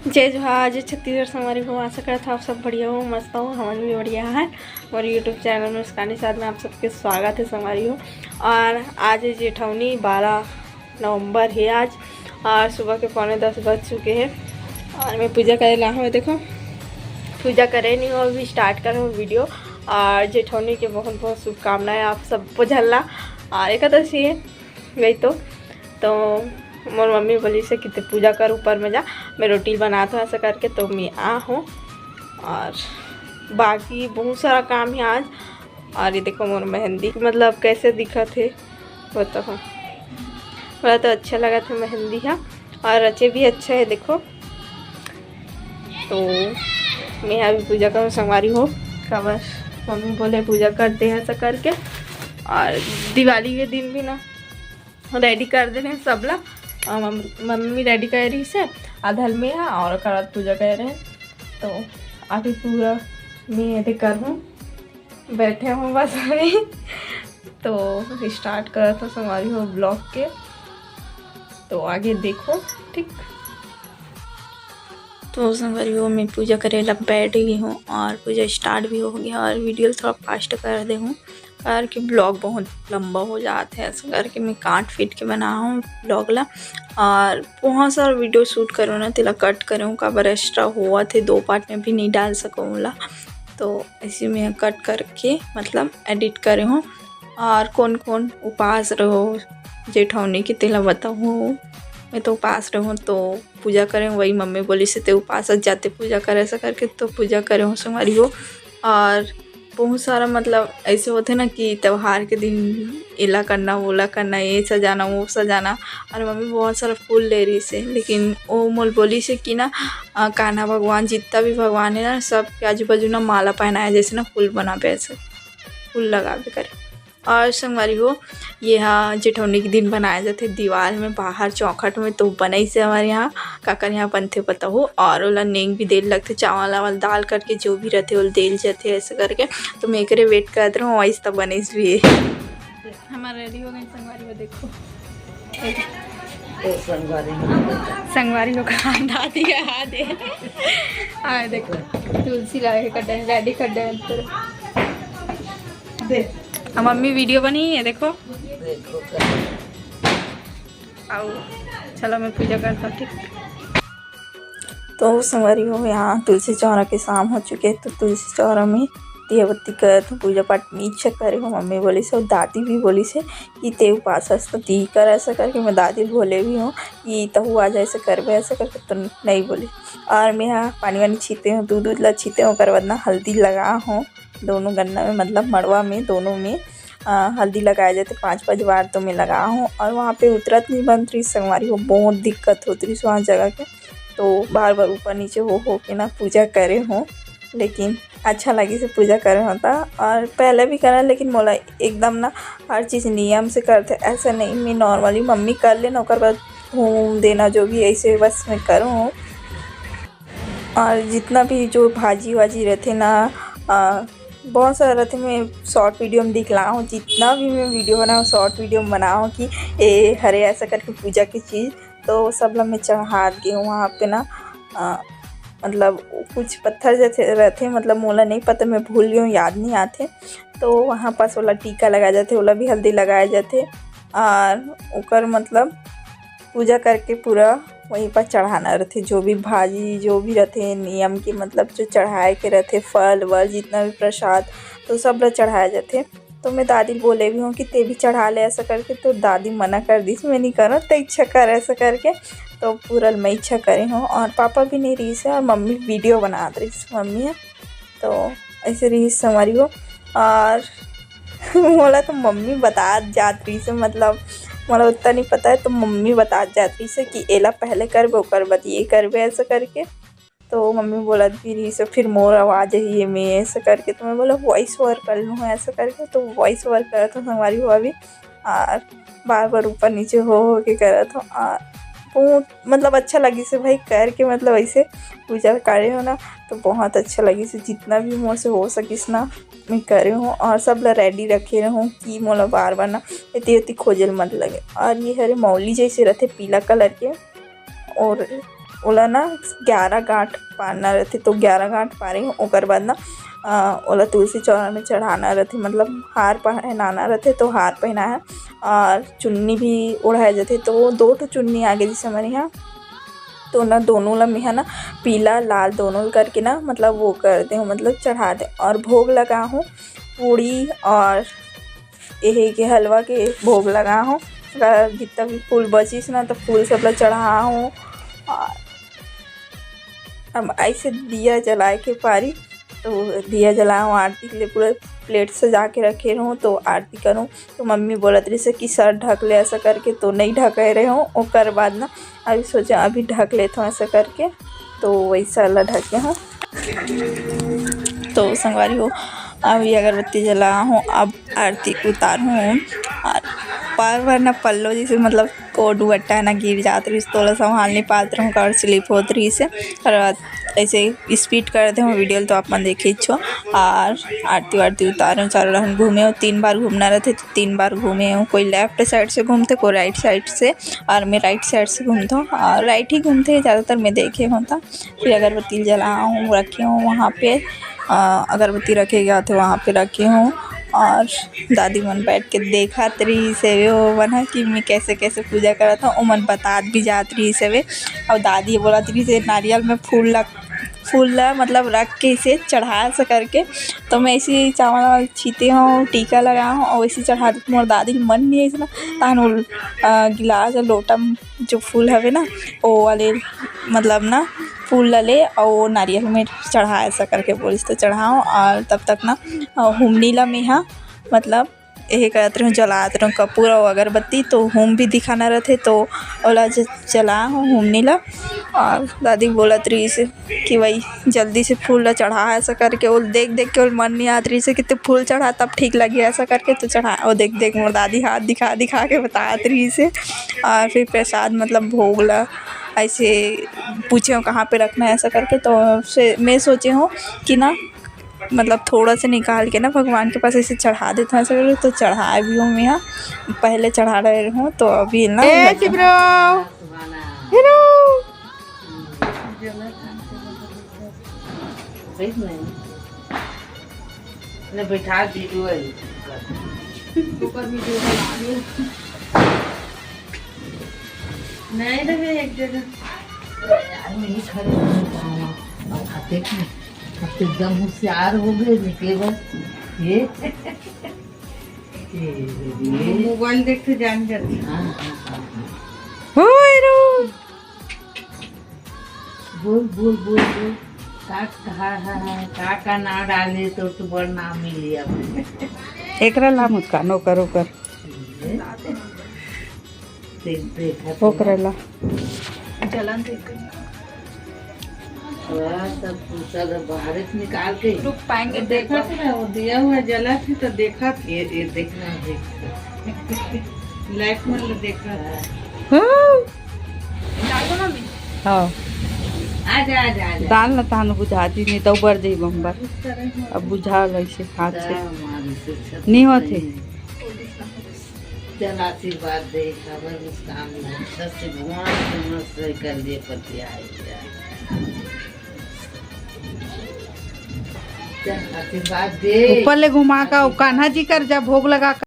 जय जोहार, जय छत्तीसगढ़ संगवारी हो। आशा करता आप सब बढ़िया हो, मस्त हो। हमारे भी बढ़िया है। और यूट्यूब चैनल में मुस्कान साथ में आप सबके स्वागत है संगवारी हो। और आज है जेठौनी 12 नवंबर है आज, और सुबह के 9:45 बज चुके हैं। और मैं पूजा करे ला हूँ। देखो पूजा करे नहीं हो, अभी स्टार्ट कर हूँ वीडियो। और जेठौनी के बहुत बहुत शुभकामनाएँ आप सबको झल्ला। और एकादशी है गई तो मोर मम्मी बोली से कि पूजा कर, ऊपर में जा, मैं रोटी बनाता हूँ ऐसा करके। तो मैं आ हूँ और बाकी बहुत सारा काम है आज। और ये देखो मोर मेहंदी मतलब कैसे दिखा थे वो तो हाँ, बड़ा तो अच्छा लगा था मेहंदी है। और रचे भी अच्छा है देखो। तो मैं अभी पूजा करूँ संगवारी हो का, बस मम्मी बोले पूजा करते हैं ऐसा करके। और दिवाली के दिन भी ना रेडी कर दे रहे हैं सब लोग। मम्मी रेडी कर रही से आधल में है और करत पूजा कर रहे हैं। तो अभी पूरा मैं यदि कर हूँ, बैठे हूँ बस अभी। तो स्टार्ट करा था संगवारी हो ब्लॉग के, तो आगे देखो ठीक। तो संगवारी हो मैं पूजा करे ला बैठ गई हूँ और पूजा स्टार्ट भी हो गया। और वीडियो थोड़ा फास्ट कर दे हूँ करके ब्लॉग बहुत लंबा हो जाता है, ऐसा करके मैं काट फीट के बना हूँ ब्लॉग ला। और बहुत सारा वीडियो शूट करूँ ना तिला कट करूँ काबर एक्स्ट्रा हुआ थे, 2 पार्ट में भी नहीं डाल सकूँ ला। तो इसी में कट करके मतलब एडिट करे हूँ। और कौन कौन उपास रहो जेठौनी की तिला बताऊँ। मैं तो उपास रहूँ तो पूजा करें, वही मम्मी बोली से ते उपास जाते पूजा करे ऐसा करके। तो पूजा करे हूँ संगवारी हो। और बहुत सारा मतलब ऐसे होते ना कि त्यौहार के दिन इला करना वोला करना, ये सजाना वो सजाना। और मम्मी बहुत सारा फूल ले रही से, लेकिन वो मोल बोली से कि ना कान्हा भगवान जितना भी भगवान है ना सब के आजू बाजू ना माला पहनाया, जैसे ना फूल बनावे ऐसे फूल लगावे करे। और संगवारी हो ये हाँ जेठौनी के दिन बनाए जाते दीवार में बाहर चौखट में। तो बनई से हमारे यहाँ काकर यहाँ बनते पता हो। और ओला नेंग भी देल लगते, चावल वावल दाल करके जो भी रहते वो देल जाते ऐसे करके। तो मैं करे वेट कर रहा हूँ, वैसे तब बनीस भी है। हमारा रेडी हो गई संगवारी हो। देखो संगवारी हो दादी का हाथ है। देखो तुलसी लगा के कटे रेडी कर दे। मम्मी वीडियो बनी है देखो आओ चलो मैं पूजा करता हूँ ठीक। तो संगवारी हो यहाँ तुलसी चौरा के शाम हो चुके हैं। तो तुलसी चौरा में दिया बत्ती कर तो पूजा पाठ नीचे करे हो। मम्मी बोली से और दादी भी बोली से कि ते उपास तो दी कर ऐसा करके। मैं दादी बोले भी हूँ कि तहु आ जाए ऐसे करवे ऐसा करके, तो नहीं बोली। और मैं यहाँ पानी वानी छीते हूँ, दूध ला छीते हूँ, कर बाद हल्दी लगा हूँ दोनों गन्ना में मतलब मड़वा में दोनों में हल्दी लगाए जाते 5-5 बार। तो मैं लगा हूँ और वहाँ पे उतरत नहीं बन रही संगवारी हो, बहुत दिक्कत होती रही वहाँ जगह के। तो बार बार ऊपर नीचे हो के ना पूजा करे हूँ, लेकिन अच्छा लगी से पूजा करे होता। और पहले भी करा, लेकिन मोला एकदम ना हर चीज़ नियम से करते ऐसा नहीं। मैं नॉर्मली मम्मी कर लेना और बाद घूम देना जो भी ऐसे बस मैं करूँ। और जितना भी जो भाजी वाजी रहते ना बहुत सारा रहते, मैं शॉर्ट वीडियो में दिखला हूँ। जितना भी मैं वीडियो बनाऊँ शॉर्ट वीडियो में बनाऊँ कि ए हरे ऐसा करके पूजा की चीज़। तो सब लोग मैं चढ़ा गई हूँ वहाँ पे ना मतलब कुछ पत्थर जैसे रहते, मतलब मोला नहीं पता, मैं भूल गई हूँ, याद नहीं आते। तो वहाँ पास वाला टीका लगाए जाते, वाला भी हल्दी लगाए जाते। और ओकर मतलब पूजा करके पूरा वहीं पर चढ़ाना रहते, जो भी भाजी जो भी रहते नियम के मतलब जो चढ़ाए के रहते फल वल जितना भी प्रसाद तो सब लोग चढ़ाए जाते। तो मैं दादी बोले भी हूँ कि ते भी चढ़ा ले ऐसा करके। तो दादी मना कर दी, मैं नहीं करूँ तो इच्छा कर ऐसा करके। तो पूरा मैं इच्छा करे हूँ। और पापा भी नहीं रही से और मम्मी वीडियो बना रही मम्मी है। तो ऐसे रही संगवारी हो। और बोला तो मम्मी बता जात रही से, मतलब मोला उतना नहीं पता है तो मम्मी बता जाती से कि एला पहले करबे ओकर बाद ये करबे ऐसा करके। तो मम्मी बोला भी रही से, फिर मोर आवाज़ ही है मैं ऐसा करके। तो मैं बोला वॉइस ओवर कर लूँ ऐसा करके। तो वॉइस ओवर करा था संगवारी हो अभी। और बार बार ऊपर नीचे हो के करा था। और बहुत मतलब अच्छा लगी से भाई करके, मतलब ऐसे पूजा करे हो ना तो बहुत अच्छा लगी से। जितना भी मोर से हो सकिस ना मैं करे हूँ। और सब ला रेडी रखे रहूँ कि मोला बार बार ना इतनी खोजल मत लगे। और ये हरे मौली जैसे रहते पीला कलर के, और ओला ना 11 गांठ पारना रहते, तो 11 गांठ पारे ओकर बाद ना ओला तुलसी चौरा में चढ़ाना रहते, मतलब हार पहनाना रहते। तो हार पहना है और चुन्नी भी ओढ़ाए जाते। तो 2 ठो चुन्नी आगे जैसे हमारे यहाँ, तो ना दोनों ला में ना पीला लाल दोनों करके ना मतलब वो करते हूँ, मतलब चढ़ा दे। और भोग लगा हूँ पूड़ी और यही के हलवा के भोग लगा हूँ। जितना भी फूल बचिस ना तो फूल सब ला चढ़ा हूँ। और अब ऐसे दिया जलाए के पारी, तो दिया जलाऊँ आरती के लिए पूरा प्लेट सजा के रखे रहूँ, तो आरती करूँ। तो मम्मी बोलत रही से कि सर ढक ले ऐसा करके, तो नहीं ढके रहे हूँ। ओकर बाद ना अभी सोचा अभी ढक लेता हूँ ऐसा करके, तो वैसा ला ढके हूँ। तो संगवारी हो अभी अगरबत्ती जला हूँ, अब आरती उतारूँ। और बार बार ना पल्लो जैसे मतलब को दुपट्टा ना गिर जात रही, तो संभाल नहीं पाते रहूँ, कर स्लिप होत रही से। और ऐसे स्पीड करते हूँ वीडियो, तो आप मन देखे छो। और आरती वारती उतारूँ, चारों रहन घूमे हो, 3 बार घूमना रहते तो 3 बार घूमे हूँ। कोई लेफ्ट साइड से घूमते, कोई राइट साइड से, और मैं राइट साइड से घूमता हूँ। और राइट ही घूमते हैं ज़्यादातर, मैं देखे होता। फिर अगरबत्ती जला हूँ, रखे हूँ वहाँ पे, अगरबत्ती रखे गया थे वहाँ पे रखे हूँ। और दादी मन बैठ के देखा रही से वो बना कि मैं कैसे कैसे पूजा करा था, वो मन बता भी जात रही से वे। और दादी बोला रही से नारियल में फूल ला मतलब रख के इसे चढ़ा सा करके, तो मैं ऐसे ही चावल छीते हूँ, टीका लगा हूँ और वैसे चढ़ा देती हूँ। और दादी के मन नहीं है ना, तान गिलास और लोटा जो फूल हवे ना वो वाले मतलब ना फूल ले और नारियल में चढ़ा ऐसा करके बोलिस, तो चढ़ाऊँ। और तब तक ना हुमनी ला में हाँ मतलब यही करते रहूँ, जलाते रहूँ कपूर और अगरबत्ती। तो होम भी दिखाना रहते, तो ओला जला हूँ हुमनी ला। और दादी बोलत रही से कि वही जल्दी से फूल ला चढ़ा ऐसा करके, वो देख देख के मन नहीं आत रही से कि फूल चढ़ा तब ठीक लगे ऐसा करके, तो चढ़ा। और देख देख मोर दादी हाथ दिखा दिखा के बतात रही से। और फिर प्रसाद मतलब भोग ला ऐसे पूछे हो कहाँ पे रखना है ऐसा करके, तो मैं सोचे हूँ कि ना मतलब थोड़ा सा निकाल के ना भगवान के पास ऐसे चढ़ा देता हूँ ऐसा करके। तो चढ़ाए भी हूँ मैं यहाँ, पहले चढ़ा रहे हूँ, तो अभी ना बैठा वीडियो नहीं रहे एक जगह नहीं खड़े देखना, अब एकदम होशियार हो गए केवल ये मोबाइल देखते जान जाते। बोल बोल बोल बोल का ना डाले तो बड़ नाम मिली अब एक ला मुझका नौकर ओकर ओकरला जलन सब बाहर से निकाल के रुक पाएंगे। देखा था ना वो दिया हुआ जला थी, तो देखा ये देखना लाइट में देखा हाँ आजा आजा आजा दाल न तान बुझाती नहीं तो बढ़ जाई बम्बर। अब बुझा ऐसे हाथ से नहीं होते। चल आशीर्वाद दे खबर मुस्कान से भगवान से कर लिए पति आए आशीर्वाद दे। ऊपर ले घुमा का कान्हा जी कर जा भोग लगा।